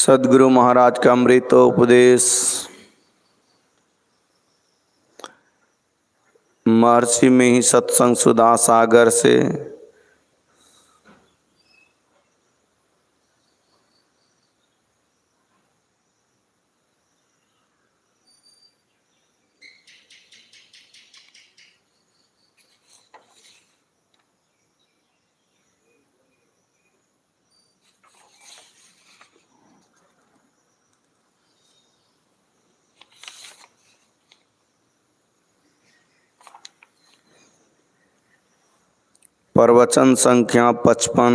सद्गुरु महाराज का अमृत उपदेश महर्षि में ही सत्संग सुधा सागर से प्रवचन संख्या 55।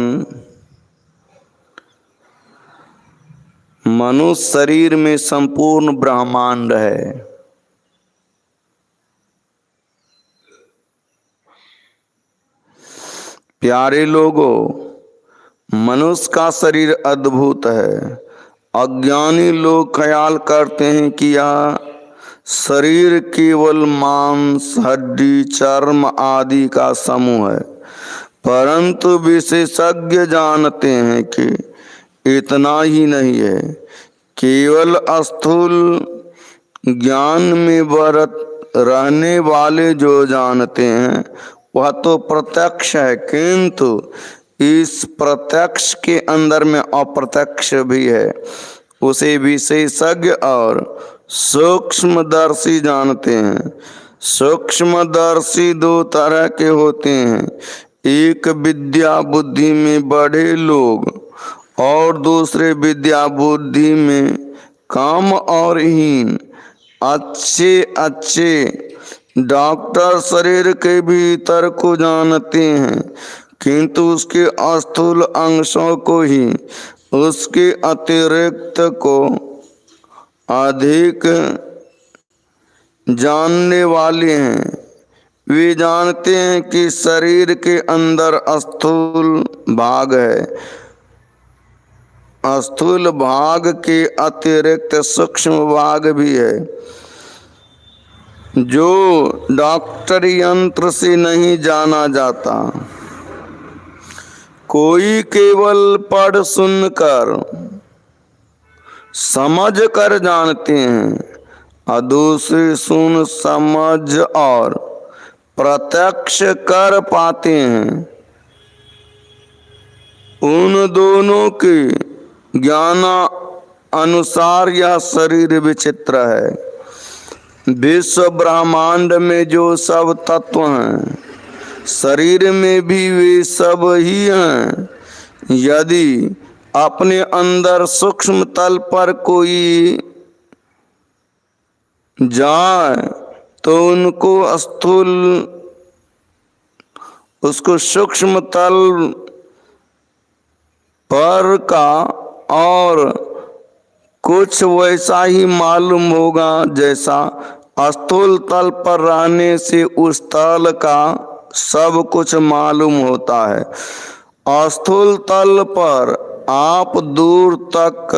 मनुष्य शरीर में संपूर्ण ब्रह्मांड है। प्यारे लोगों, मनुष्य का शरीर अद्भुत है। अज्ञानी लोग ख्याल करते हैं कि यह शरीर केवल मांस, हड्डी, चर्म आदि का समूह है, परंतु विशेषज्ञ जानते हैं कि इतना ही नहीं है। केवल स्थूल ज्ञान में व्रत रहने वाले जो जानते हैं वह तो प्रत्यक्ष है, किंतु इस प्रत्यक्ष के अंदर में अप्रत्यक्ष भी है। उसे विशेषज्ञ और सूक्ष्मदर्शी जानते हैं। सूक्ष्मदर्शी दो तरह के होते हैं, एक विद्या बुद्धि में बड़े लोग और दूसरे विद्या बुद्धि में काम और हीन। अच्छे डॉक्टर शरीर के भीतर को जानते हैं, किंतु उसके स्थूल अंशों को ही, उसके अतिरिक्त को अधिक जानने वाले हैं। वे जानते हैं कि शरीर के अंदर स्थूल भाग है, स्थूल भाग के अतिरिक्त सूक्ष्म भाग भी है, जो डॉक्टरी यंत्र से नहीं जाना जाता। कोई केवल पढ़ सुनकर समझ कर जानते हैं और दूसरे सुन समझ और प्रत्यक्ष कर पाते हैं। उन दोनों के ज्ञान अनुसार यह शरीर विचित्र है। विश्व ब्रह्मांड में जो सब तत्व हैं, शरीर में भी वे सब ही हैं। यदि अपने अंदर सूक्ष्म तल पर कोई जाए तो उसको सूक्ष्म तल पर का और कुछ वैसा ही मालूम होगा जैसा स्थूल तल पर रहने से उस तल का सब कुछ मालूम होता है। स्थूल तल पर आप दूर तक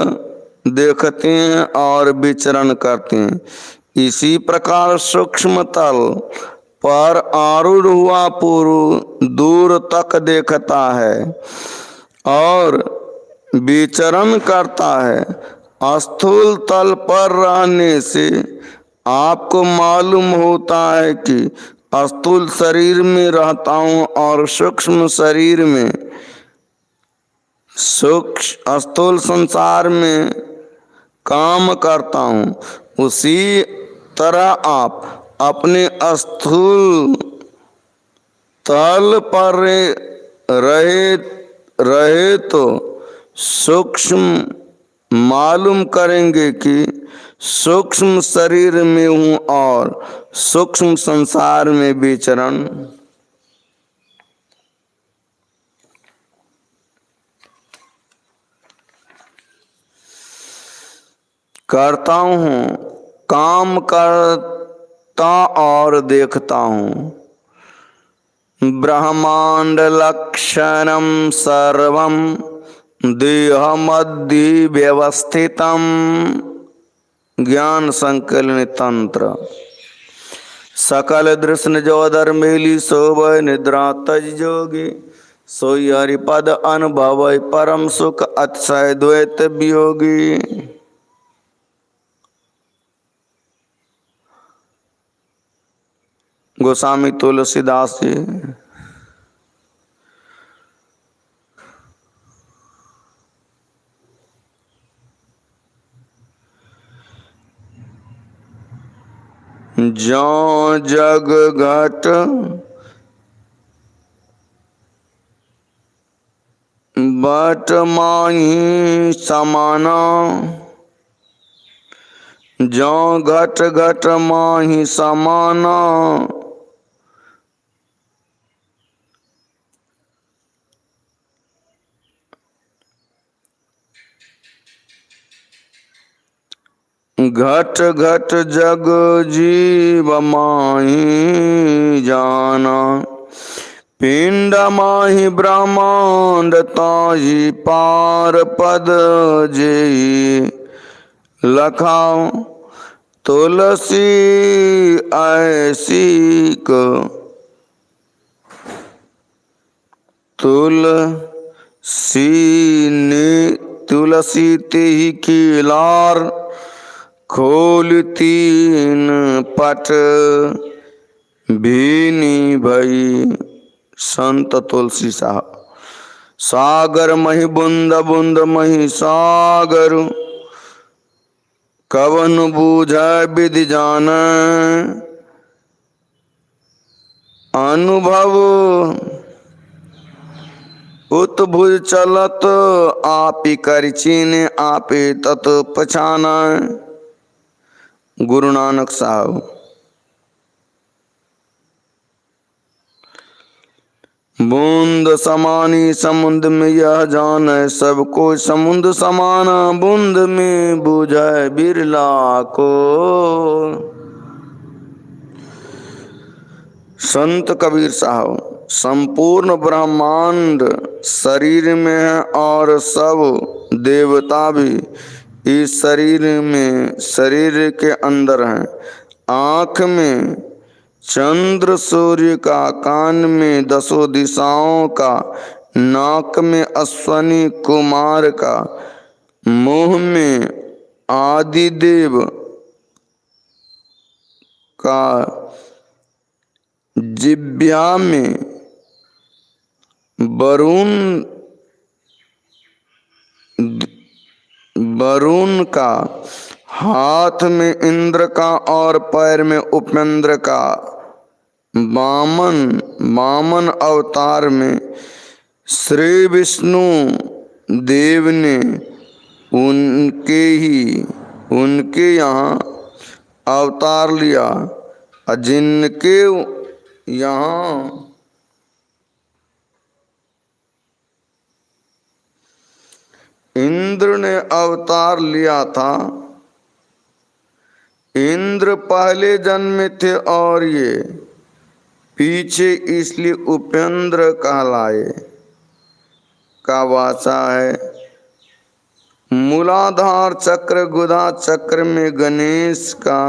देखते हैं और विचरण करते हैं। इसी प्रकार सूक्ष्म तल पर आरूढ़ हुआ पुरुष दूर तक देखता है और विचरण करता है। स्थूल तल पर रहने से आपको मालूम होता है कि स्थूल शरीर में रहता हूँ और सूक्ष्म शरीर में, स्थूल संसार में काम करता हूँ। उसी तरह आप अपने स्थूल तल पर रहे तो सूक्ष्म मालूम करेंगे कि सूक्ष्म शरीर में हूँ और सूक्ष्म संसार में विचरण करता हूँ, काम करता और देखता हूँ। ब्रह्मांड लक्षणम सर्वम देह मध्य व्यवस्थितम। ज्ञान संकलन तंत्र। सकल दृष्ण जोदर मेली शोभ निद्रा तज जोगी, सोई हरिपद अनुभव परम सुख अतिशय द्वैत वियोगी। गोस्वामी तुलसीदास जी। ज्यों जग घट बट माही समाना, ज्यों घट घट माही समाना, घट घट जग जीव माही जाना, पिंड माही ब्रह्मांड ताही पार पद जेई लखाओ, तुलसी ऐसी को तुलसी तेहि की लार, खोल तीन पट भीनी भई। संत तुलसी साहब। सागर मही बूंद बूंद मही सागर, कवन बूझै विधि जान, अनुभव उत्भुज चलत आपी कर चीन, आपे तत् पछाना। गुरु नानक साहब। बूंद समानी समुद्र में यह जान, सबको समुद्र समाना, बूंद में बूझै बिरला को। संत कबीर साहब। संपूर्ण ब्रह्मांड शरीर में है और सब देवता भी इस शरीर में, शरीर के अंदर हैं। आँख में चंद्र सूर्य का, कान में दसों दिशाओं का, नाक में अश्वनी कुमार का, मुंह में आदिदेव का, जिह्वा में वरुण का, हाथ में इंद्र का और पैर में उपेंद्र का। वामन अवतार में श्री विष्णु देव ने उनके यहाँ अवतार लिया, जिनके यहाँ इंद्र ने अवतार लिया था। इंद्र पहले जन्म थे और ये पीछे, इसलिए उपेंद्र कहलाए। का वाचा है। मूलाधार चक्र, गुदा चक्र में गणेश का,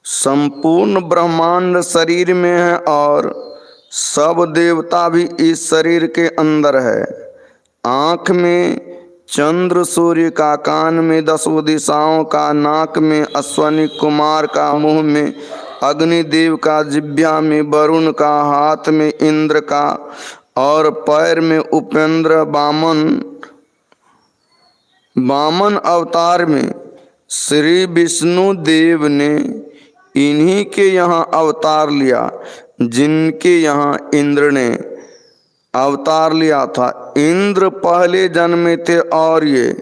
संपूर्ण ब्रह्मांड शरीर में है और सब देवता भी इस शरीर के अंदर है। आँख में चंद्र सूर्य का, कान में दसों दिशाओं का, नाक में अश्वनी कुमार का, मुंह में अग्निदेव का, जिह्वा में वरुण का, हाथ में इंद्र का और पैर में उपेंद्र। वामन अवतार में श्री विष्णु देव ने इन्हीं के यहाँ अवतार लिया, जिनके यहाँ इंद्र ने अवतार लिया था। इंद्र पहले जन्मे थे और ये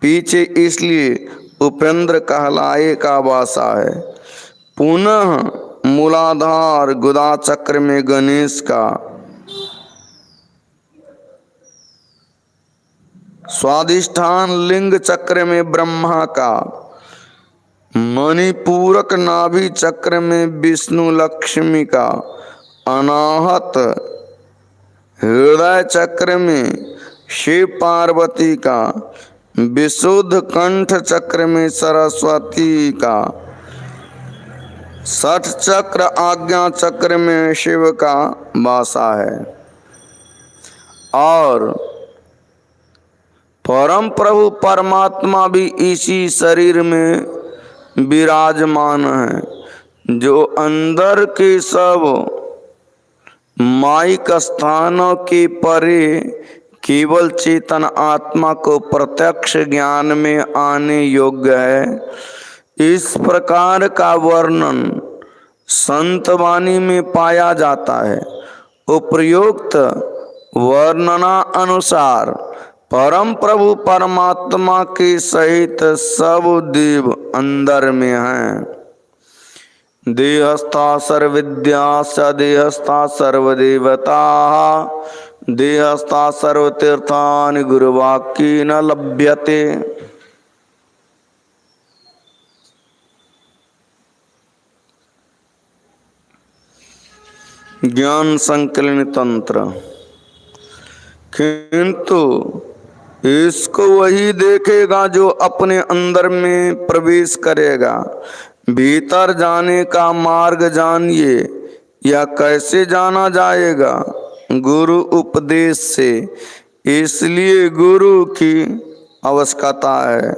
पीछे, इसलिए उपेंद्र कहलाए। का वासा है। पुनः मूलाधार गुदा चक्र में गणेश का, स्वादिष्ठान लिंग चक्र में ब्रह्मा का, मणिपूरक नाभि चक्र में विष्णु लक्ष्मी का, अनाहत हृदय चक्र में शिव पार्वती का, विशुद्ध कंठ चक्र में सरस्वती का, षठ चक्र आज्ञा चक्र में शिव का वासा है और परम प्रभु परमात्मा भी इसी शरीर में विराजमान है, जो अंदर के सब माइक स्थानों के परे केवल चेतन आत्मा को प्रत्यक्ष ज्ञान में आने योग्य है। इस प्रकार का वर्णन संत वाणी में पाया जाता है। उपर्युक्त वर्णना अनुसार परम प्रभु परमात्मा के सहित सब देव अंदर में हैं। देहस्था सर्वविद्या स देहस्था सर्वदेवता, देहस्था सर्वतीर्थानि गुरुवाक्येन न लभ्यते। ज्ञान संकलन तंत्र। किंतु इसको वही देखेगा जो अपने अंदर में प्रवेश करेगा। भीतर जाने का मार्ग जानिए, या कैसे जाना जाएगा? गुरु उपदेश से। इसलिए गुरु की आवश्यकता है।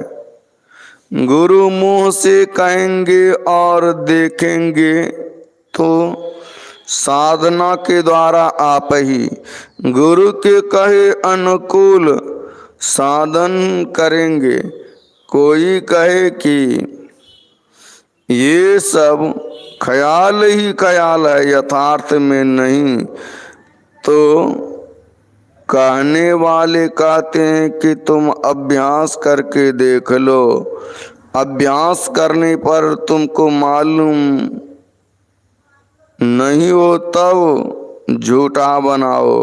गुरु मुंह से कहेंगे और देखेंगे तो साधना के द्वारा आप ही गुरु के कहे अनुकूल साधन करेंगे। कोई कहे कि ये सब ख्याल ही ख्याल है, यथार्थ में नहीं, तो कहने वाले कहते हैं कि तुम अभ्यास करके देख लो। अभ्यास करने पर तुमको मालूम नहीं हो तब झूठा बनाओ।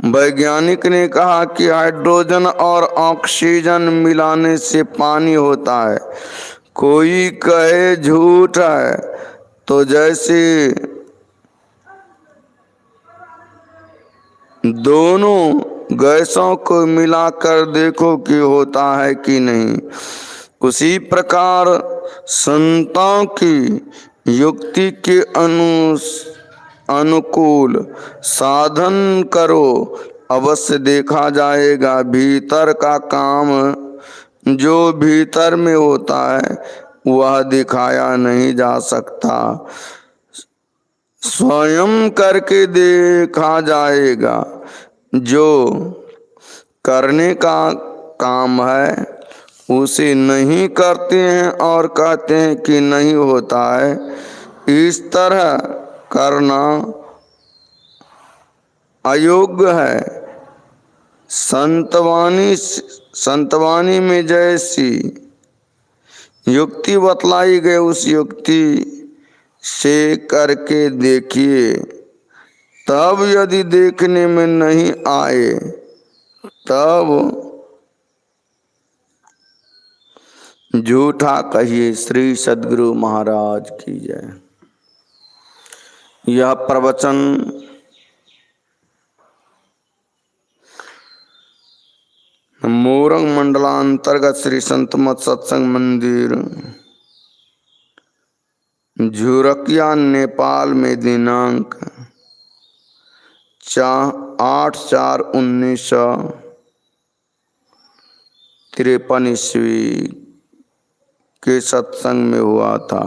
वैज्ञानिक ने कहा कि हाइड्रोजन और ऑक्सीजन मिलाने से पानी होता है। कोई कहे झूठ है, तो जैसे दोनों गैसों को मिलाकर देखो कि होता है कि नहीं। उसी प्रकार संतों की युक्ति के अनुकूल साधन करो, अवश्य देखा जाएगा। भीतर का काम जो भीतर में होता है वह दिखाया नहीं जा सकता, स्वयं करके देखा जाएगा। जो करने का काम है उसे नहीं करते हैं और कहते हैं कि नहीं होता है। इस तरह करना अयोग्य है। संतवाणी में जैसी युक्ति बतलाई गई उस युक्ति से करके देखिए, तब यदि देखने में नहीं आए तब झूठा कहिए। श्री सद्गुरु महाराज की जय। यह प्रवचन मोरंग मंडलांतर्गत श्री संत मत सत्संग मंदिर झुरकिया नेपाल में दिनांक 8/4/1953 ईस्वी के सत्संग में हुआ था।